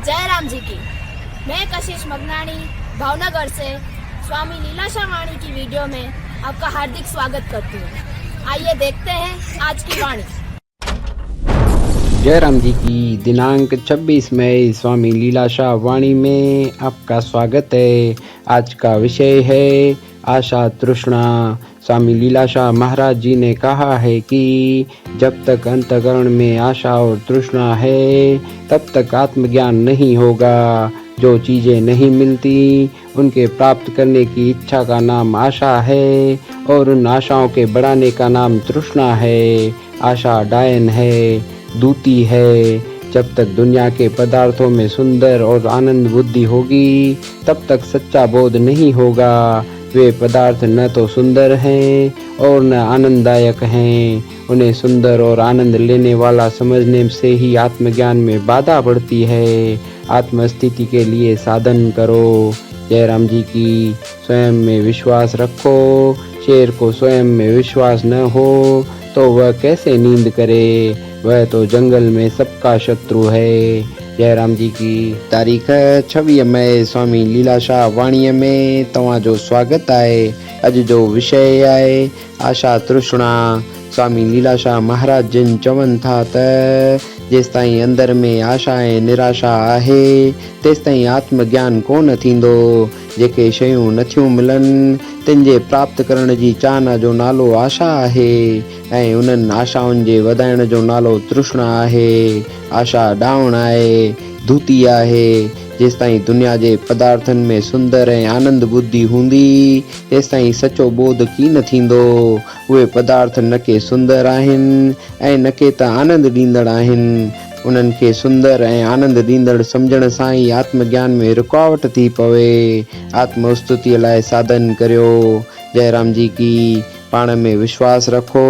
जय राम जी की। मैं कशिश मगनानी भावनगर से स्वामी लीलाशाह वाणी की वीडियो में आपका हार्दिक स्वागत करती हूँ। आइए देखते हैं आज की वाणी। जय राम जी की। दिनांक 26 मई स्वामी लीलाशाह वाणी में आपका स्वागत है। आज का विषय है आशा तृष्णा। स्वामी लीलाशाह महाराज जी ने कहा है कि जब तक अंतःकरण में आशा और तृष्णा है तब तक आत्मज्ञान नहीं होगा। जो चीज़ें नहीं मिलती उनके प्राप्त करने की इच्छा का नाम आशा है और उन आशाओं के बढ़ाने का नाम तृष्णा है। आशा डायन है, दूती है। जब तक दुनिया के पदार्थों में सुंदर और आनंद बुद्धि होगी तब तक सच्चा बोध नहीं होगा। वे पदार्थ न तो सुंदर हैं और न आनंददायक हैं। उन्हें सुंदर और आनंद लेने वाला समझने से ही आत्मज्ञान में बाधा पड़ती है। आत्मस्थिति के लिए साधन करो। जय राम जी की। स्वयं में विश्वास रखो। शेर को स्वयं में विश्वास न हो तो वह कैसे नींद करे। वह तो जंगल में सबका शत्रु है। जय राम जी की। तारीख़ 26 मई स्वामी लीलाशाह वाणीअ में तव्हां जो स्वागत आहे। अॼु जो विषय आहे आशा तृष्णा। स्वामी लीलाशाह महाराज जिन चवनि था त जेसिताईं अंदर में आशा ऐं निराशा आहे तेसिताईं आत्मज्ञान कोन थींदो। जेके शयूं नथियूं मिलनि तिन जे प्राप्त करण जी चाहना जो नालो आशा आहे ऐं उन्हनि आशाउनि जे वधाइण जो नालो तृष्णा आहे। आशा डाउण आहे, धूती आहे। जेसिताईं दुनिया जे पदार्थनि में सुंदर ऐं आनंद बुद्धि हूंदी तेसिताईं सचो बोध कीन थींदो। उहे पदार्थ न के सुंदर आहिनि ऐं न के त आनंद ॾींदड़ आहिनि। उन्हनि खे सुंदर ऐं आनंद ॾींदड़ सम्झण सां ई आत्मज्ञान में रुकावट थी पवे। आत्मस्तुतिअ लाइ साधन करियो। जय राम जी की। पाण में विश्वास रखो।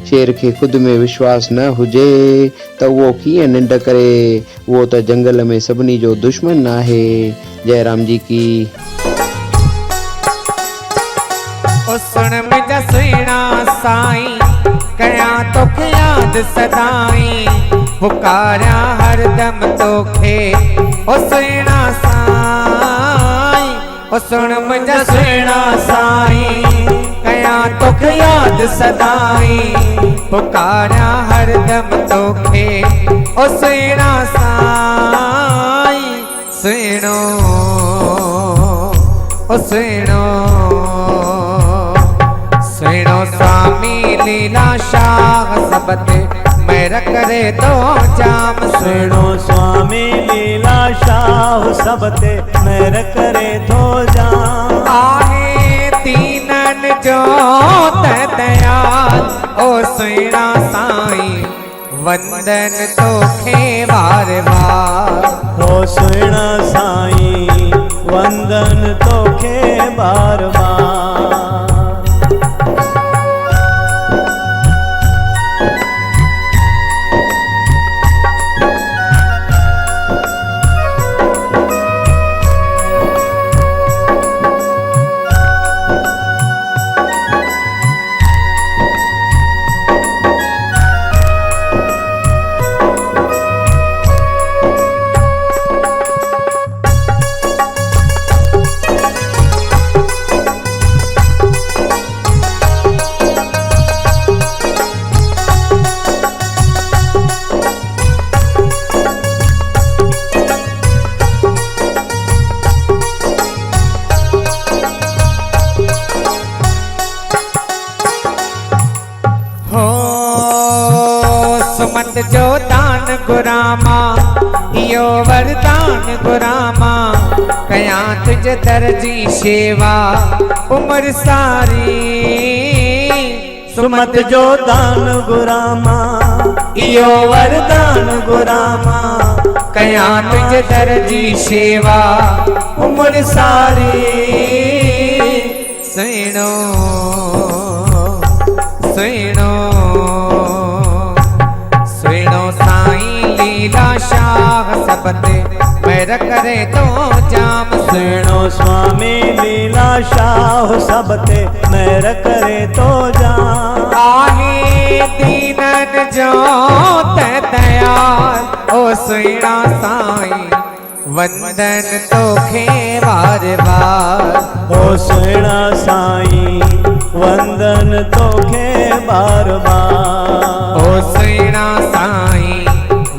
शेर खे ख़ुदि में विश्वास न हुजे त उहो कीअं निंड करे। उहो त जंगल में सभिनी जो दुश्मन आहे। जय राम जी की। सुन मुंहिंजा सुहिणा साईं कयां तोखे यादि सदाईं पुकारियां हरदम तोखे ओ सुहिणा साईं। ओ सुन मुंहिंजा सुहिणा साईं कयां तोखे यादि सदाईं पुकारियां हरदम तोखे ओ सुहिणा साईं। सुहिणो ओ सुहिणो सुहिणो स्वामी लीलाशाह सब ते मेहर करे तो जाम। सुहिणो स्वामी लीलाशाह सब ते मेहर करे तो जाम। आहे दीनन जो त दयाल ओ सुहिणा साईं वंदन तोखे वार वार। ओ सुहिणा साईं वंदन तोखे बार बार। सुमत जो दान गुरामा इयो वरदान गुरामा कयां तुझ दर जी शेवा उम्र सारी। सुमत जो दान गुरामा इयो वरदान गुरामा कयां तुझ दर जी शेवा उम्र सारी। सुहिणो सुहिणो सुहिणो साईं लीलाशाह सब ते मेहर करे तो जाम। सुहिणो स्वामी लीलाशाह सब ते मेहर करे तो जाम। आहे दीनन जो त दयाल ओ सुहिणा साईं वंदन तोखे बार बार। ओ सुहिणा साईं वंदन तोखे बार बार। ओ सुहिणा साईं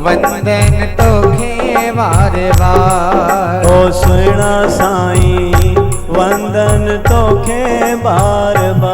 वंदन तोखे बार बार। ओ सुहिणा साईं वंदन तोखे बार बार।